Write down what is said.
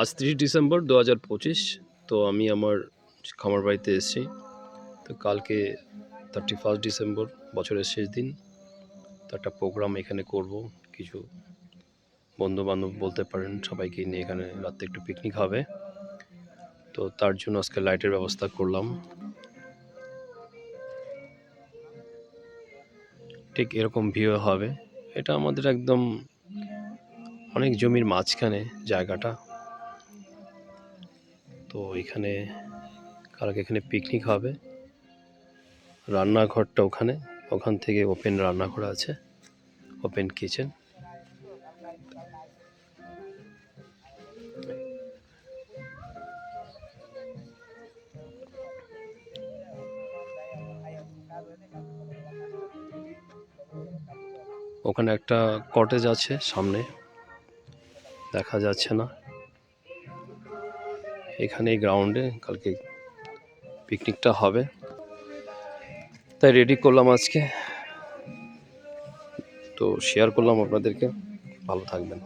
আজ 30 ডিসেম্বর 2025। তো আমি আমার খামার বাড়িতে এসেছি। তো কালকে 31 ডিসেম্বর, বছরের শেষ দিন। তো একটা প্রোগ্রাম এখানে করব, কিছু বন্ধুবান্ধব বলতে পারেন, সবাইকে নিয়ে এখানে রাতে একটু পিকনিক হবে। তো তার জন্য আজকে লাইটের ব্যবস্থা করলাম। ঠিক এরকম ভিউ হবে। এটা আমাদের একদম অনেক জমির মাঝখানে জায়গাটা। তো এখানে কালকে এখানে পিকনিক হবে। রান্নাঘরটা ওখান থেকে ওপেন রান্নাঘর আছে, ওপেন কিচেন। ওখানে একটা কটেজ আছে সামনে, দেখা যাচ্ছে না। এখানে গ্রাউন্ডে কালকে পিকনিকটা হবে, তাই রেডি করলাম আজকে। তো শেয়ার করলাম আপনাদেরকে। ভালো থাকবেন।